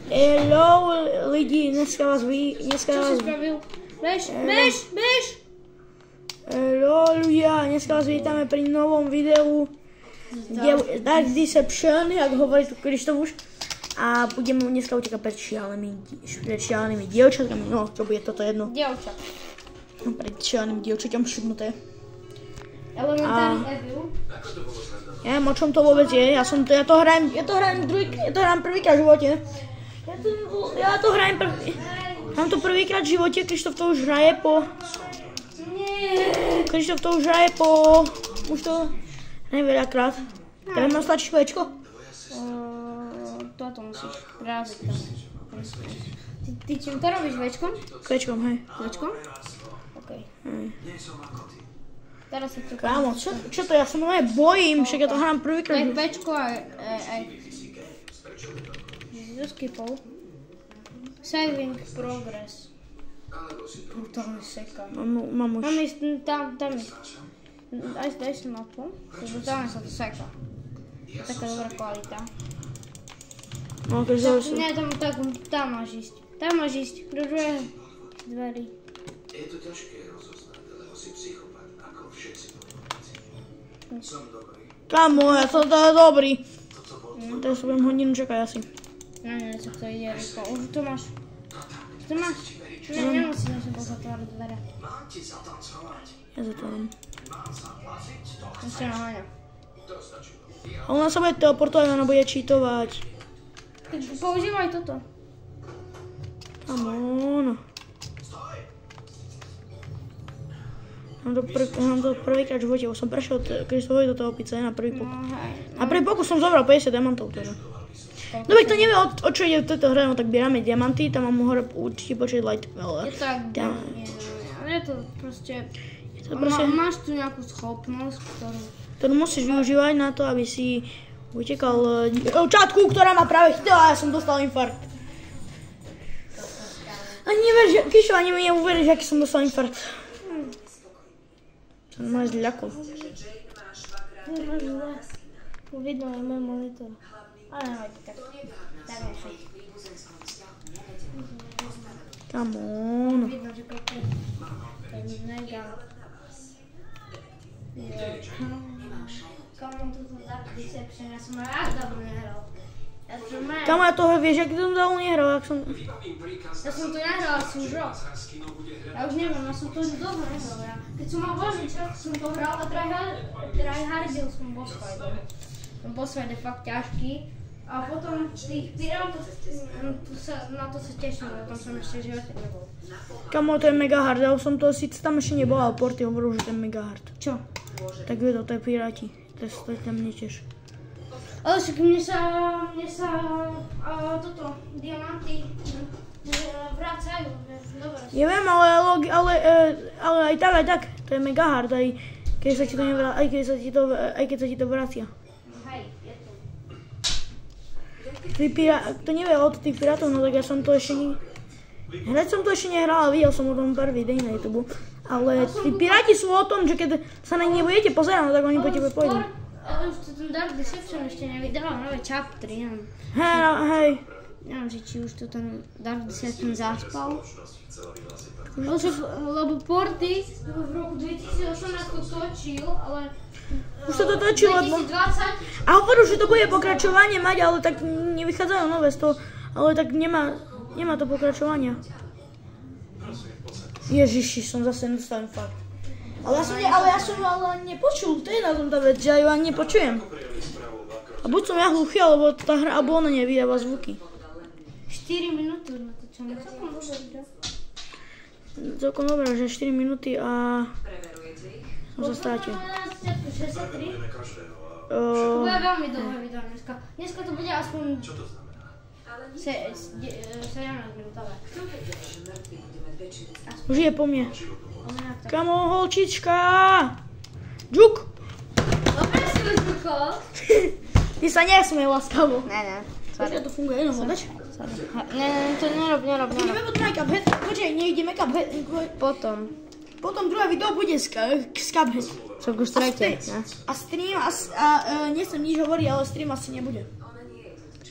Hello lidi, dneska vás Čo si spravil? Bež! Hello ľudia, dneska vás vítame pri novom videu Dark Deception, jak hovorí tu Krištof už. A budeme dneska utekať pred šialenými dievčatkami, no čo bude toto jedno. Dievčat. No, pred šialeným dievčaťom šibnuté. Elementárny evil. Ja neviem, o čom to vôbec je, ja to hrajem prvýkrát v živote. Ja to hrajem prvýkrát v živote, Krištof to už hraje po... Krištof to už hraje po... Už to hraje veľakrát. Teda mám stlačiť Včko? Toto musíš práziť tam. Ty čím to robíš, Včkom? Včkom, hej. Včkom? Okej. Teraz sa to... Kámo, čo to? Ja sa mnohé bojím, však ja to hrám prvýkrát. Aj Včko, aj... Skipol. Saving progress. To mi seka. Mám už. Mám ísť tam ísť. Daj si mapu, lebo tam sa to seka. Taká dobrá kvalita. No, keď Nie, tam máš ísť. Tam máš ísť, do druhej dverí. Je to ťažké rozoznať, lebo si psychopat, ako všetci politici. Som dobrý. Kámo, ja som teda dobrý. Teraz sa budem hodinu čakať asi. Nie, čo to ide rýchlo. Už to máš. To máš. Nemusíš na seba zatvárať dvere. Mám ti zatancovať. Ja zatváram. Mám zaplaziť, to Ešte naháňa. To stačilo. A ona sa bude teleportovať, ona bude cheatovať. Používaj toto. Come Mám to prvýkrát v živote, už som prešiel Krištofovi do toho opice na prvý pokus. Na prvý pokus som zobral 50 diamantov teda. Dobre, kto nevie, o čo ide v tejto hre, no tak bierame diamanty, tam mám hore určite počuť light. Je to tak, je to proste... Máš tu nejakú schopnosť, ktorú musíš využívať na to, aby si utekal čatku, ktorá ma práve chytila a ja som dostal infarkt. Ani neveríš, Kišo, ani mi neuveríš, aký som dostal infarkt. Som máš ľako. Vidno je môj monitor. Ale nevajte tak. Tak nešaj. Come on. Vidno, že to je mega. Komu toto Dark Deception, ja som aj dávno nehral. Kamo, ja toho vieš, aký som dávno nehral, Ja som to nehral asi už rok. Ja už neviem, ja som to už dlho nehral. Keď som mal voľný čas, som to hral a tryhardil som boss fight. Ten boss fight je fakt ťažký. A potom tých pirátov, na to sa teším, lebo tam som ešte v živote nebol. Kamo, to je mega hard, ja som to síce tam ešte nebol, ale Porty hovoril, že to je mega hard. Čo? Tak vedel, to je piráti, to je tam neteš. Ale však mne sa toto, diamanty vracajú, dobre. Ja viem, ale aj tak, to je mega hard, aj keď sa ti to vracia. Hej, je to. Kto nevie o tých pirátov, no tak ja som to ešte Hneď som to ešte nehral, ale videl som o tom pár videí na YouTube. Ale tí piráti sú o tom, že keď sa na nich budete pozerať, no tak oni po tebe pôjdu. Ale už to ten Dark Deception ešte nevydal, nové chaptery, neviem. Hej. Neviem, že či už to ten Dark Deception zaspal. Lebo Porty v roku 2018 to točil, ale... Už sa to točilo, 2020... A hovoril, že to bude pokračovanie mať, ale tak nevychádzajú nové z toho, ale tak nemá to pokračovania. Ježiši, som zase nedostal infarkt. Ale ja som nepočul, to je na tom tá vec, že ja ju ani nepočujem. A buď som ja hluchý, alebo tá hra, alebo ona nevydáva zvuky. 4 minúty už natočíme, celkom dobre video. Celkom dobré, že 4 minúty a... som sa strátil. To bude veľmi dlhé video dneska. Dneska to bude aspoň... Čo to znamená? 17 minútové. Už je po mne. Kamo, holčička! Džuk! Dobre si to zvukol. Ty sa nesmej láskavo. Ne. Počkaj, to funguje, jenom hľadač? Ne, to nerob. Ideme potom aj Cuphead. Počkaj, nejdeme Cuphead. Potom druhé video bude z Cuphead. Však už tretie, ne? A stream, nechcem nič hovoriť, ale stream asi nebude.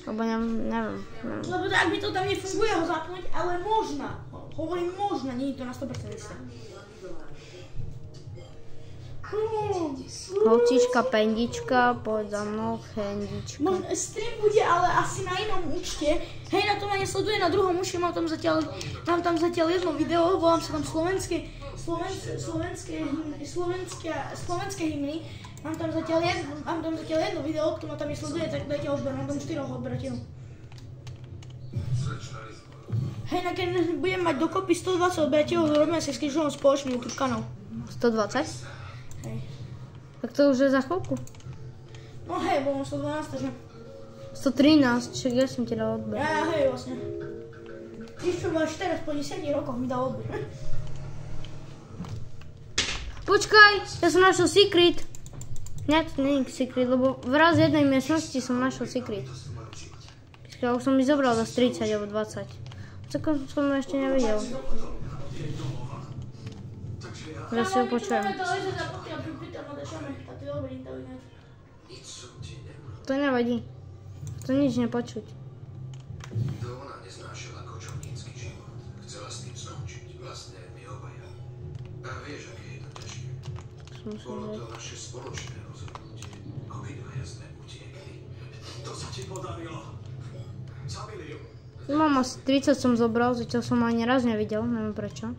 Lebo neviem. Lebo tak by to tam nefunguje ho zapnúť, ale možno. Hovorím možno, nie je to na 100% isté. Holčička, pendička, poď za mnou, hendička. Stream bude ale asi na inom účte. Hej, na to ma nesleduje na druhom účte, mám tam zatiaľ jedno video, volám sa tam slovenské hymny. Mám tam zatiaľ jedno video, kto ma tam nesleduje, tak dajte odber, mám tam 4 odberateľov. Hej, na keď budem mať dokopy 120 odberateľov, robíme si s Krišom spoločný YouTube kanál. 120? Hej. Tak to už je za chvíľku. No hej, bolo 112, takže... 113, však ja som ti dal odber. Ja, hej, vlastne. Krišo máš teraz po 10 rokoch mi dal odber. Počkaj, ja som našiel secret. Nie, to nie je secret, lebo vraz v jednej miestnosti som našiel secret. Už som mi zobral za 30 alebo 20. Tak som ho ešte nevidel. Ja si ho počujem. To nevadí. To nič nepočuť. To ona neznášala kočovnícky život. Chcela s tým skončiť. Vlastne my obaja. A vieš, aké je to ťažké. Bolo to naše spoločné rozhodnutie. Obidvaja sme utiekli. To sa ti podarilo. Zabili ju. Mám asi 30 som zobral, zatiaľ som ani raz nevidel, neviem prečo.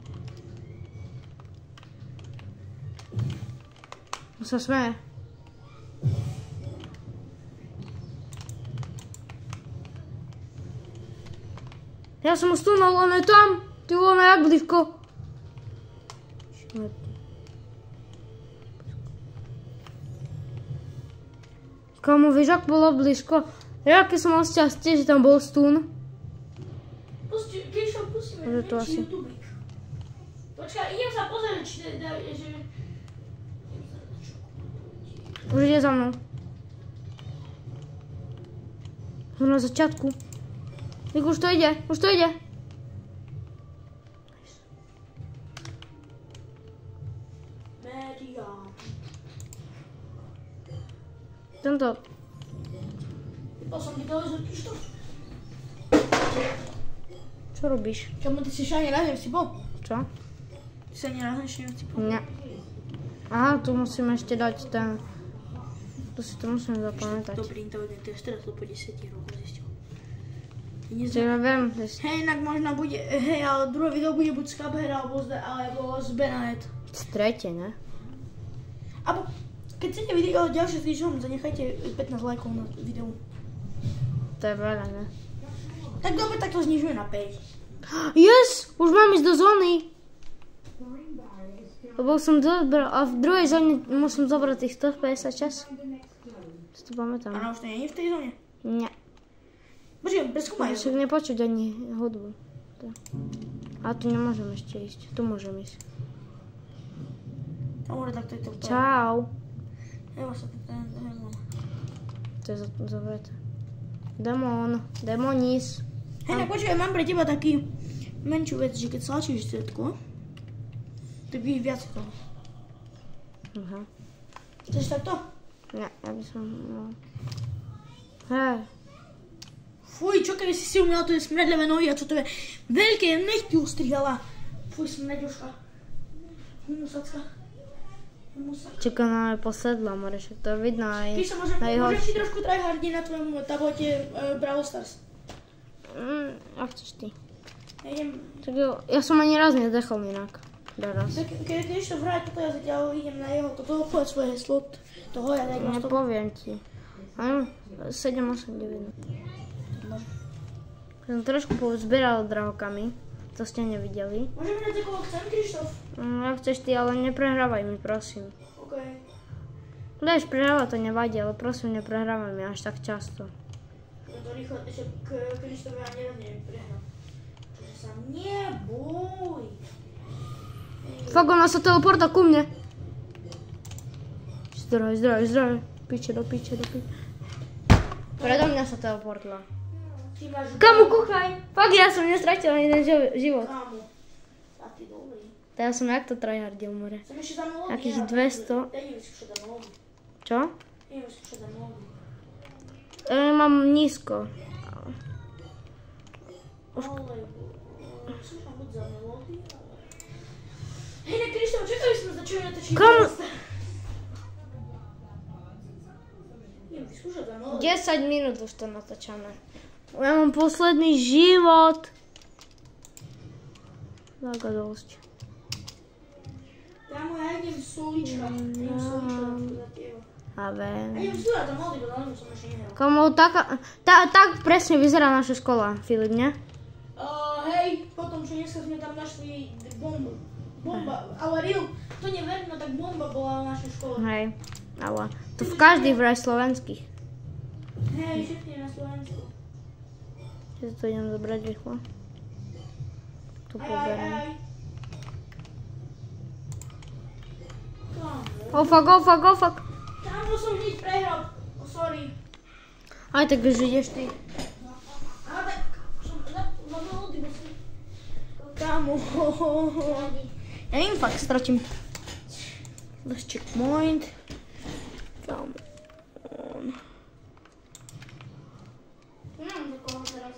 Sa smeje. Ja som ho stunul, on je tam. Ty vole, jak blízko. Kamu, vieš, ak bolo blízko? Ja, keď som mal šťastie, že tam bol stun. Pustíme to asi. YouTube. Počkaj, idem sa pozrieť, či že... Už ide za mnou. Som na začiatku. Tak už to ide, Media. Tento. To som ti dal zrkiš to. Čo robíš? Kamu, ty si ešte ani raz nevcipol? Čo? Ty si ani raz ešte nevcipol? Ne. Aha, tu musím ešte dať ten... Tu si to musím zapamätať. Dobrý inteligent, to je teraz to po 10 rokoch zistil. Čiže viem, že... Hej, inak možno bude, hej, ale druhé video bude buď z Cuphead alebo z Benanet. Z tretie, ne? Abo, keď chcete video ďalšie s Krišom, zanechajte 15 lajkov na videu. To je veľa, ne? Tak dobre, tak to znižuje na 5. Yes! Už mám ísť do zóny. Lebo som zobral, a v druhej zóne musím zobrať tých 156. Si to pamätám. A už to nie je v tej zóne? Nie. Počkej, preskúmaj. Však nepočuť ani hudbu. A tu nemôžem ešte ísť. Tu môžem ísť. Dobre, tak to je to. Čau. Evo sa ten démon. To je zavreté. Démon. Démonis. Hej, počkaj, mám pre teba taký menšiu vec, že keď stlačíš zetko, tak by viac toho. Aha. Chceš takto? Nie, ja by som... Hej. Fuj, čo keby si umiela, to je smradľavé nohy a čo to je veľké nechty ustrihala. Fuj, smradľuška. Humusacka. Čaká na posedla, more, však to vidno aj na jeho... Môžem ti trošku tryhardiť na tvojom tablete Brawl Stars. A chceš ty. Tak ja som ani raz nedechol inak. Doraz. Keď ešte vraj toto, ja zatiaľ idem na jeho, toto povedz svoje heslo, toho ja daj na stop. Nepoviem ti. Áno, 7, 8, 9. Som trošku pozbieral drahokami, to ste nevideli. Môžeme dať koho chcem, Krištof? Ak chceš ty, ale neprehrávaj mi, prosím. OK. Budeš prehrávať, to nevadí, ale prosím, neprehrávaj mi až tak často. No to rýchlo, ešte Krištof ja neprehrám. Takže sa neboj. Fakt, ona sa teleporta ku mne. Zdroj. Piče do piče. Predo mňa sa teleportla. Kamu, kuchaj! Fakt, ja som nestratila jeden život. Kamu. A ty dobrý. Teraz som jak to tryhardil, more. Som ešte tam lobby. Akých 200. Čo? Neviem, skúšať tam lobby. Mám nízko. Co tam buď za melódia? Hej, ne, Krištof, čakali sme začali natočiť. Komu? Idem vyskúšať za melódiu. 10 minút už to natáčame. Ja mám posledný život. Tak a dosť. Kámo, ja idem solička. Idem solička za teba. A viem. A idem vyskúšať za melódiu, bo na ňu som ešte nehral. Komu tak presne vyzerá naša škola, Filip, ne? Hej, potom čo dneska sme tam našli bombu. Bomba, ale real, to neverím, no tak bomba bola v našej škole. Hej, ale to v každých vraj slovenských. Hej, všetky na Slovensku. Že to idem zobrať rýchlo. Tu Aj. poberiem. Kámo, Oh fuck. kámo som hneď prehral, sorry. Aj tak už ideš ty. Ale tak som za melódiu musím. Kámo, ja im fakt stratím. Let's checkpoint. Come on. Nemám do koho teraz.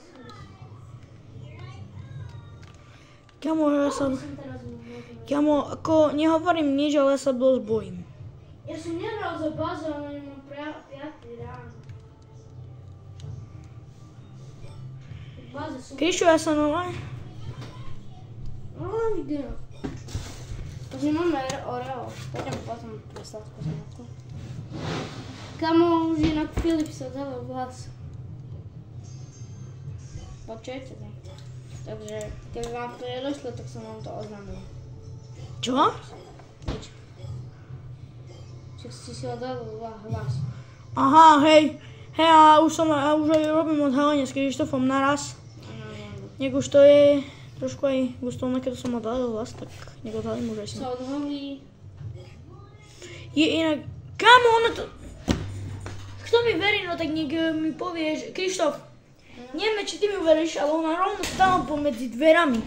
Kámo, Kámo, ako nehovorím nič, ale ja sa dosť bojím. Ja som nehral za bazu, ale nemám 5. ráno. Baze sú... Krišo, ja sa normálne. Ale vidím. Takže máme Oreo. Poďme potom pre sladkú známku. Kamo, už inak Filip sa dal hlas. Počujete to? Takže keď vám to nedošlo, tak som vám to oznámil. Čo? Nič. Čiže si si ho dal hlas. Aha, hej. Hej, a už aj robím odhalenie s Krištofom naraz. Nech už to je trošku aj gustovné, keď som mal dal hlas, tak nech odhalím už aj si. Sa odhalí. Je inak, kámo, ono to... Kto mi verí, no tak nech mi povie, že Krištof, neviem, či ty mi uveríš, ale ona rovno stála pomedzi dverami.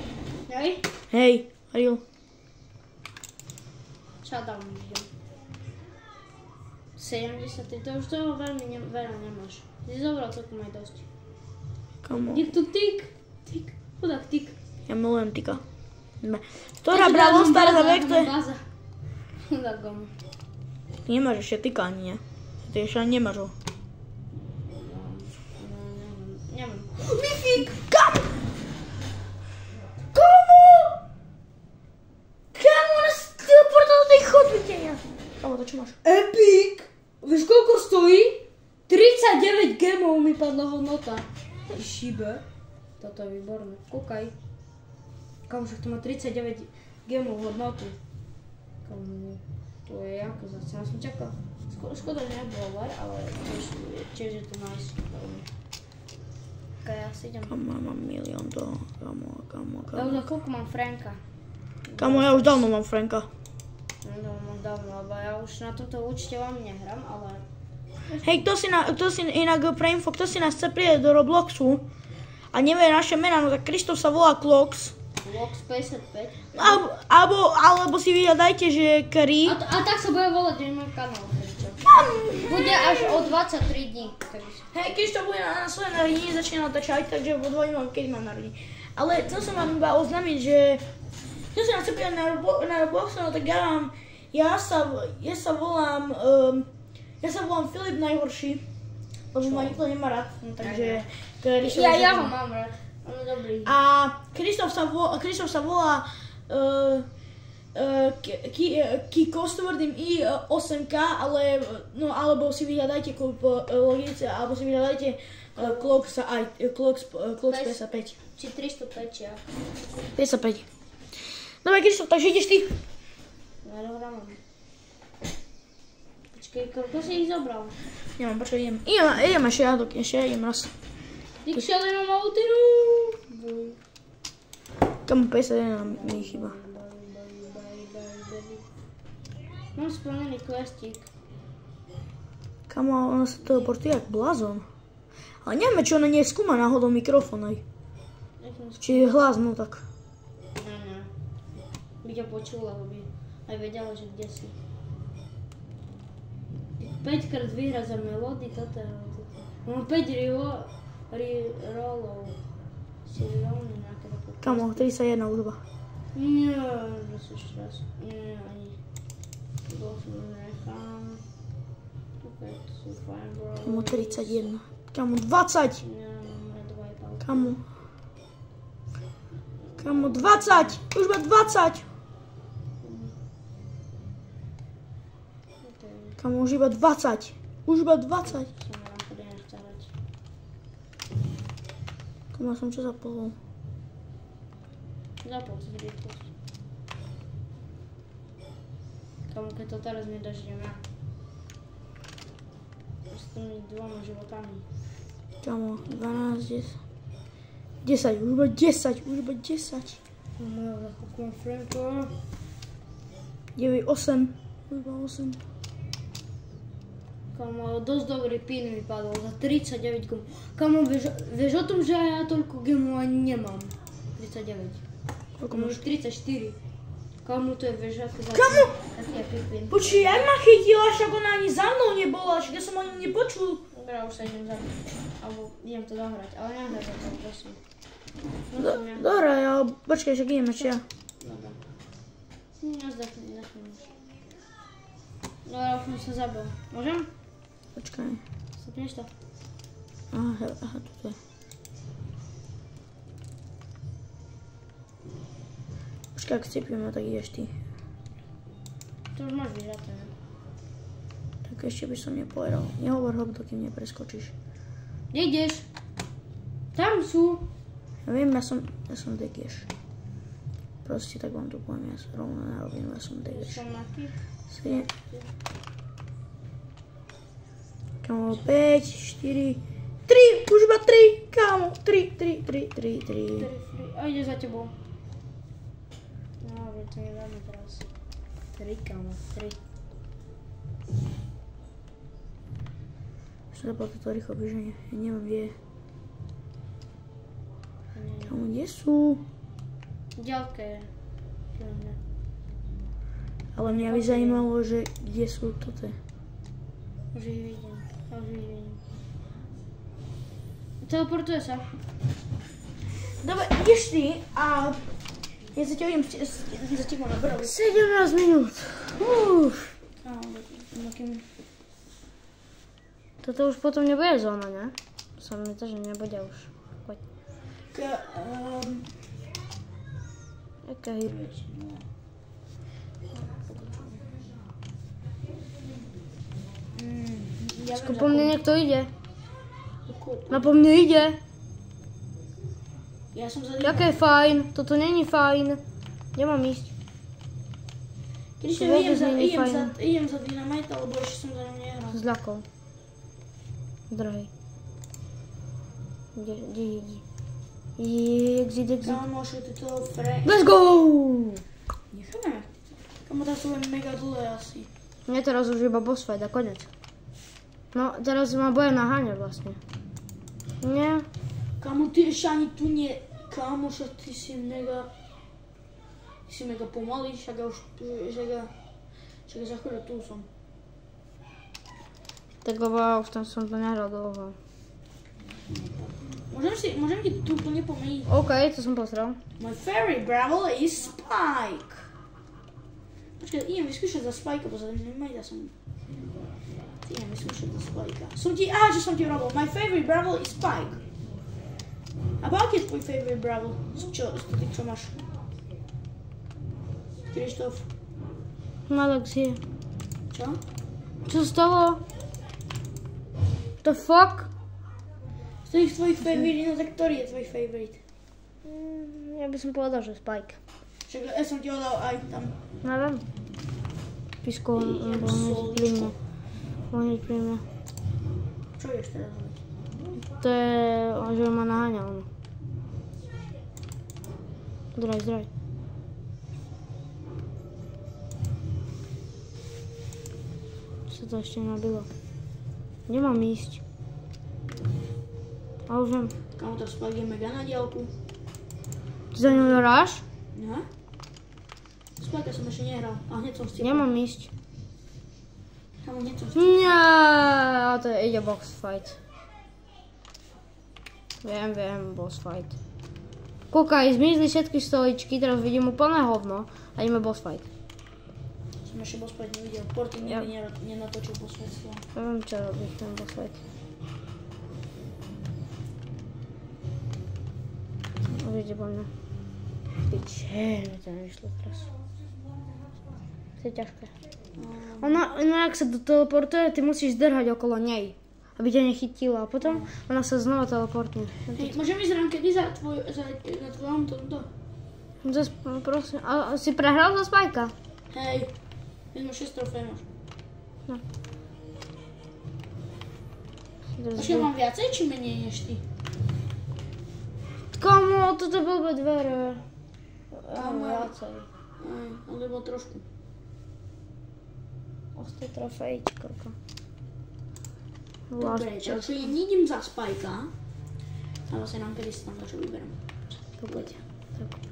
Hej? Hej, real. Čo tam vidím? 73, to už toho veľmi veľa nemáš. Si zobral celkom aj dosť. Kamo, Dík tu tik. Chudák tik. ja milujem Tika. Ktorá Brawl Stars a vie, kto je... Baza. Chudák gomu. Ty nemáš ešte Tika ani, nie? Ty ešte ani nemáš ho. Neviem. Mythic! Kam? Komu? Kamu nás teleportol do tej chodby, ja. Kamo, to čo máš? Epic! Vieš koľko stojí? 39 gemov mi padla hodnota. Šibe. Toto je výborné. Kúkaj. Kamu, však to má 39 gemov hodnoty. Kamu, to je ako zase. Ja som čakal. Škoda, že nebolo var, ale tiež je to nice. Ja si idem. Kamo, ja mám milión toho. Kamo. Ja už koľko mám Franka? Kamo, ja už dávno mám Franka. No, mám dávno, lebo ja už na tomto účte vám nehrám, ale... Hej, kto si inak pre info, kto si nás chce pridať do Robloxu a nevie naše mená, no tak Krištof sa volá Clox. Clox 55. Alebo si vyhľadajte, že Kri. A tak sa bude volať aj môj kanál. Bude až o 23 dní. Hej, Krištof bude na svoje narodiny, začne natáčať, takže podvojím vám, keď mám narodiny. Ale chcel som vám iba oznámiť, že kto si nás chce pridať na Robloxu, no tak ja sa volám Filip Najhorší, lebo ma nikto nemá rád, no takže... Ja ho mám rád, on je dobrý. A Krištof sa volá Kiko s tvrdým I 8K, alebo si vyhľadajte po logice, alebo si vyhľadajte Clox 55. Či 305, ja. 55. Dobre, Krištof, takže ideš ty. Ja dohrám. Počkej, koľko si ich zobral? Nemám, počkaj, idem ešte idem raz. Ty kšelenom autiru. Kam 51 mi chýba. Mám splnený questík. Kamo, ona sa teleportuje jak blázon. Ale nevieme, či ona nie skúma náhodou mikrofón aj. Či je hlas, no tak. Ne. By ťa počula, aby aj vedela, že kde si. 5 krát vyhra za melódy, toto je. Mám 5 rolov. Kamo, 31 už iba. Nie, ešte raz. Nie, ani. Nechám. Okej, to sú fajn, bro. Kamo, 31. Kamo, 20! Nie, máme 2,5. Kamo. Kamo, 20! Už iba 20! Kamo, už iba 20! Už iba 20! Som vám to nechcel dať. Kamo, ja som čo zapol? Zapol si rýchlosť. Kamu, keď to teraz nedáš, idem ja. S tými 2 životami. Kamo, 12, 10. 10, už iba 10, už iba 10. No, zakúkujem Franko. 9, 8. Už iba 8. Kamu, dosť dobrý pin mi padol za 39 gemu. Kamu, vieš o tom, že ja toľko gemu ani nemám? 39. Koľko Kamu, máš? 34. Kamu, to je, vieš, aké za... Kamu? Taký je pin. Počuj, jak ma chytila, však ona ani za mnou nebola, však ja som ani nepočul. Dobre, už sa idem zabiť. Alebo idem to zahrať, ale nehrať za to, prosím. Dobre, ale počkaj, však idem ešte ja. Dobre. Nezdechneš. Dobre, už som sa zabil. Môžem? Počkaj. Stopneš to? Aha, tu je. Počkaj, ak stepíme, tak ideš ty. To už máš vyžaté, ne? Tak ešte by som nepovedal. Nehovor hop, dokým nepreskočíš. Kde ideš? Tam sú. Ja viem, ja som degieš. Proste tak vám to poviem, ja sa rovno narobím, ja som degieš. Som aký? 7. Kamo, 5, 4, 3, už iba 3, kamo, 3. A ide za tebou. No, to nedáme teraz. 3, kamo, 3. Som zapal toto rýchlo beženie, ja neviem, kde je. Kamo, kde sú? Ďalké. Ale mňa by zajímalo, že kde sú toto. Už ich vidím. Teleportuje sa. Dobre, ideš ty a ja sa ťa idem za tebou na brvu. 17 minút. Toto už potom nebude zóna, ne? Sa mi to, že nebude už. Poď. Jaká hýba? Po mne niekto ide. No po mne ide. Ja som za Jaké fajn. Toto není fajn. Kde mám ísť? Keď To vôbec není fajn. idem za dynamite, lebo ešte som za ňom nehral. S ľakou. Drahý. Kde ide? Exit. Kamošu, ty to Let's go! Necháme. Kamo, teraz sú len mega dlhé asi. Nie, teraz už iba boss fight a konec. No, teraz ma bude naháňať vlastne. Nie. Kamo, ty ešte ani tu nie... Kamoša, ty si mega pomalý, však ja už... Však ja za chvíľu tu som. Tak lebo už tam som to nehral dlho. Môžem ti tu úplne pomeniť. OK, to som posral. My favorite Bravel is Spike. Počkaj, idem vyskúšať za Spike, bo za Dynamite som... Idem vyskúšať za Spike. Čo som ti robil? My favorite Bravel is Spike. A aký je tvoj favorite Bravel? Čo máš? Krištof. Alex je. Čo? Čo sa stalo? The fuck? Z tých tvojich favorite, no tak ktorý je tvoj favorite? Ja by som povedal, že Spike. Však ja som ti ho dal aj tam. Neviem. Písko, on bol hneď pri mne. Čo ješ teraz robiť? To je, že ma naháňa ono. Zdraj. Čo to ešte nabilo? Kde mám ísť? A už viem. Kamo, tak Spike je mega na diaľku. Ty za ňou hráš? Ja? Spike som ešte nehral a hneď som stihol. Nemám ísť. Kamo, hneď som stihol. Nie, a to ide box fight. Viem, boss fight. Kúkaj, zmizli všetky stoličky, teraz vidím úplne hovno a ideme boss fight. Som ešte boss fight nevidel, Porty nikdy nenatočil boss fight. Neviem čo robiť ten boss fight. Uvidíte po mňa. Piče, mi to nevyšlo teraz. To je ťažké. Ona, jak sa teleportuje, ty musíš zdrhať okolo nej, aby ťa nechytila a potom ona sa znova teleportne. Hej, môžem ísť rankedy na tvojom tomto? Prosím, a si prehral za Spajka? Hej, my sme 6 trofej máš. No. Počkej, mám viacej či menej než ty? Kamo, toto blbé dvere. Viacej. Alebo trošku. Ostej trofejčko. Dobre, takže ja nejdem za Spajka. A vlastne nám kedy si tam dačo vyberiem. Tak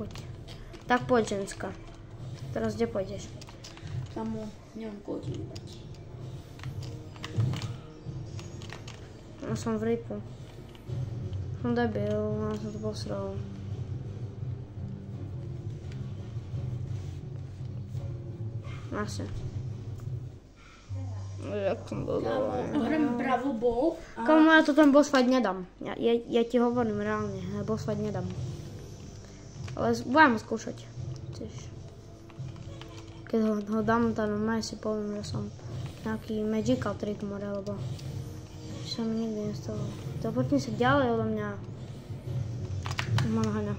poď. Tak poď, ženská. Teraz kde pôjdeš? Kamo, neviem koho ti vybrať. Ja som v ripu. Som debil, ja som to posral. Asi. Jak som dodal. Hrám Bravo Ball. Kamo, ja to ten boss fight nedám. Ja ti hovorím reálne, ja boss fight nedám. Ale budem skúšať. Keď ho dám, tam si poviem, že som nejaký magical trick more, lebo sa mi nikdy nestalo. Teleportni sa ďalej odo mňa. Mám haňa.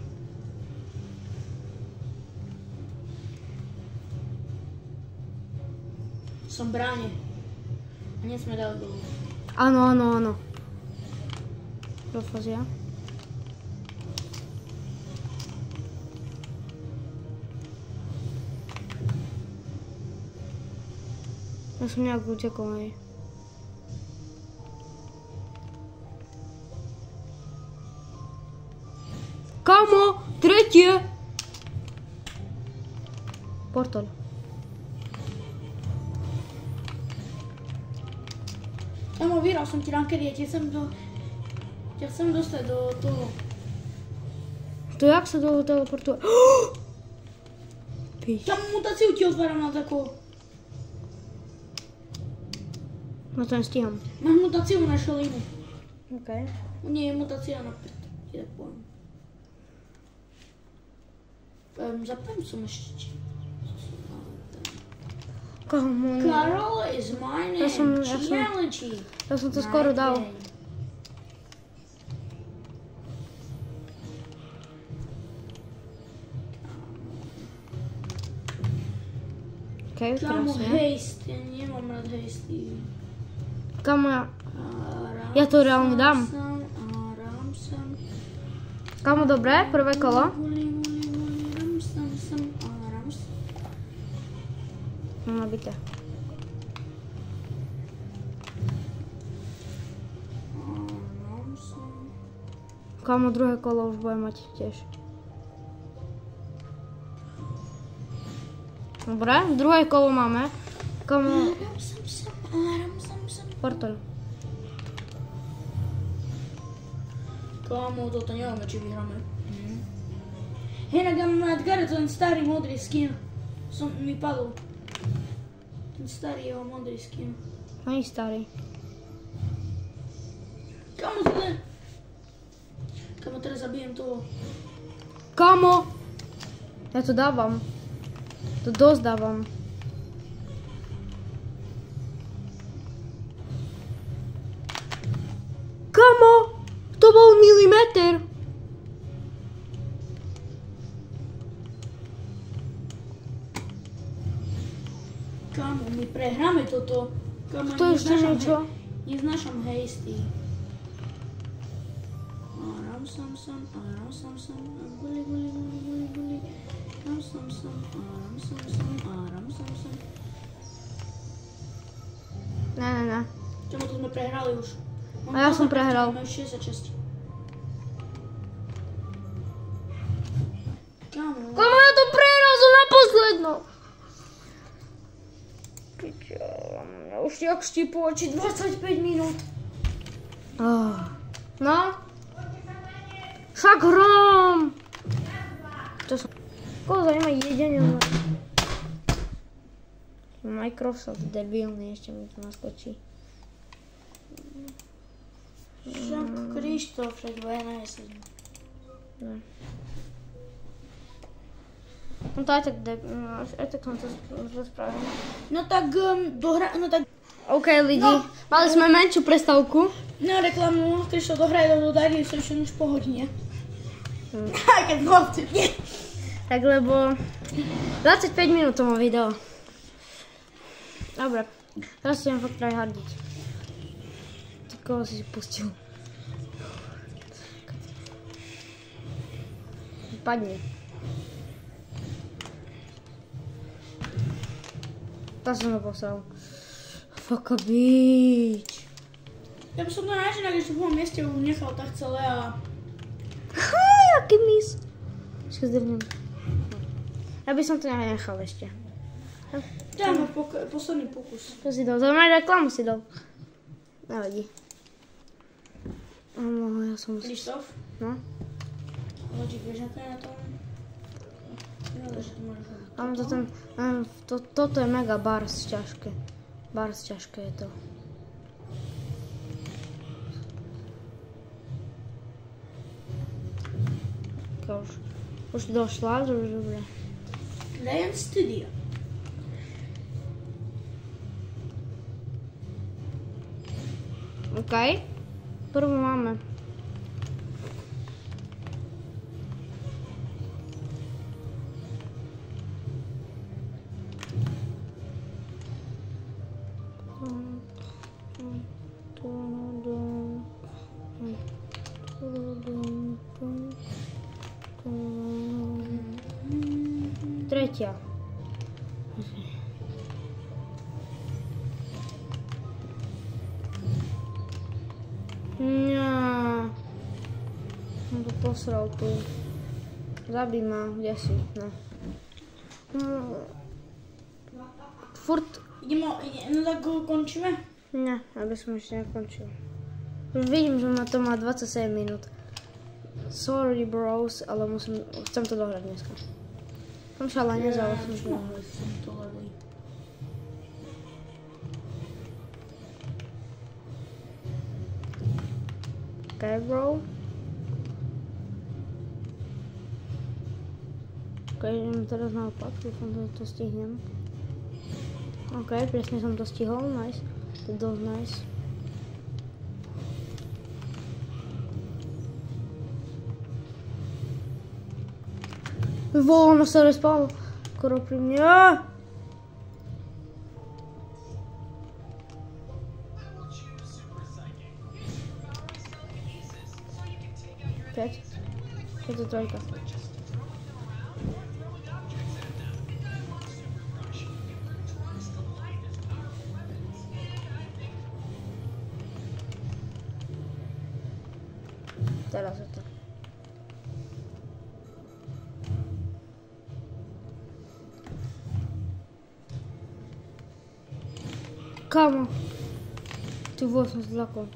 Som v bráne. A nie sme dali dolu. Áno. Profázia. Ja som nejak utekol, hej. Kamo, tretie! Portal. Kamo, vyhral som ti rankedy, ja ťa chcem dostať do toho. To jak sa toho teleportuje? Píš. Tam mutáciu ti otváram na takú. No to nestíham. Máš mutáciu na šelinu. OK. Nie je mutácia na prd. Ti tak poviem. Zapnem som ešte. Kamo, Carol is my name. Ja som to skoro dal. OK, Kamo, teraz ja. haste. Ja nemám rád hasty. Kamo, ja to reálne dám. Kamo, dobre, prvé kolo. Mám nabité. Kamo, druhé kolo už budem mať tiež. Dobre, druhé kolo máme. Kamo... Portal. Kamo, toto nevieme, či vyhráme. Hej, na Edgare, to ten starý modrý skin. Mi padol. Ten starý jeho modrý skin. Ani starý. Kamo, to ten... Kamo, teraz zabijem toho. Kamo! Ja to dávam. To dosť dávam. Kamo! To bol milimeter! Kamo, my prehráme toto. Kamo, To ešte niečo? Neznášam hasty. Ne. Čemu to sme prehrali už? A ja som prehral. Máme 66. Kamo. Kamo, ja to prehral som na posledno! Už jak štípu oči 25 minút. No? Však hrám! To sú... Koho zaujíma jedenie online? Microsoft, debilný, ešte mi to naskočí. Však Krištof, však vojna je sedím. No. No to aj tak som to rozprávil. No tak no tak... OK lidi, mali sme menšiu prestávku. No reklamu, Krištof dohraje do Dark Station už po hodine. Aj keď chlapci, nie. Tak lebo 25 minút to má video. Dobre, teraz si idem fakt tryhardiť. Ty koho si pustil? Padni. Tá som ho posral. Fuck a bitch. Ja by som to radšej na každom mieste nechal tak celé a... Jaký mis. Počkaj, zdrnem. Ja by som to nechal ešte. Dáme posledný pokus. To si dal, to aj reklamu si dal. Nevadí. Ja som... Krištof? No. Logic, vieš, aké je na tom? Mám to ten... Toto je mega bars ťažké. Bars ťažké je to. Už došla, už dobre. Lion Studio. OK. Prvú máme. Tretia. Som to posral tu. Zabij ma, kde si? No. Furt. No tak ho končíme? Ne, aby som ešte nekončil. Už vidím, že to má 27 minút. Sorry bros, ale chcem to dohrať dneska. Som šala nezal, som to dohrať. OK, bro. OK, idem teraz naopak, dúfam, že to stihnem. OK, presne som to stihol, nice. To je dosť nice. Ono sa respalo skoro pri mne. Päť. Je to trojka. Teraz je to. Kamo? Tu vôbec som zlakol.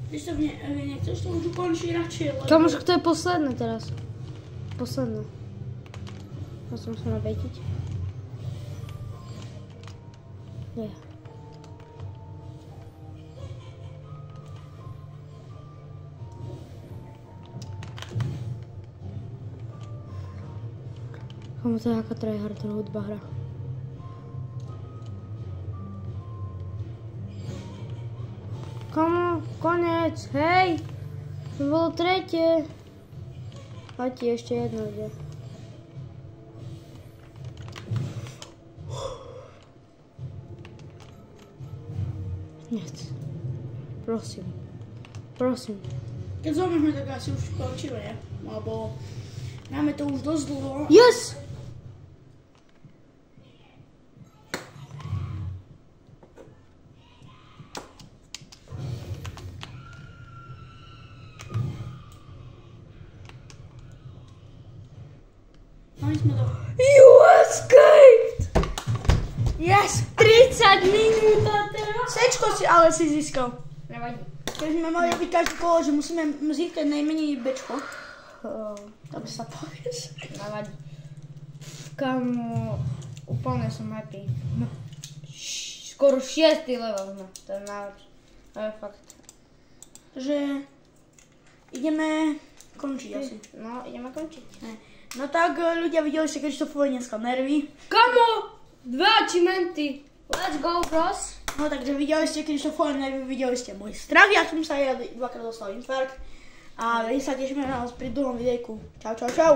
Krištof, nechceš to už ukončiť radšej, lebo... Kamož, to je posledné teraz. Posledné. Ja som sa nabejtiť. Nie. Kamo, to je jaká tryhard hudba hra. Kamo, konec, hej! To bolo tretie. A ti ešte jedno ide. Nec. Prosím. Prosím. Keď zomrieme, tak asi už končíme, lebo máme to už dosť dlho. Yes! mali sme to. You escaped! Yes! 30 minút a teraz. Sečko si ale si získal. Nevadí. Keď sme mali robiť každý kolo, že musíme získať najmenej bečko. To by sa povedz. Nevadí. Kamo, úplne som happy. Skoro 6. level sme, to je najlepšie. To je fakt. Takže ideme končiť asi. No, ideme končiť. No tak ľudia, videli ste Krištofové dneska nervy. Kamo, 2 achievementy. Let's go, bros. No takže videli ste Krištofové nervy, videli ste môj strach, ja som sa ja dvakrát dostal infarkt. A my sa tešíme na vás pri druhom videjku. Čau, čau, čau.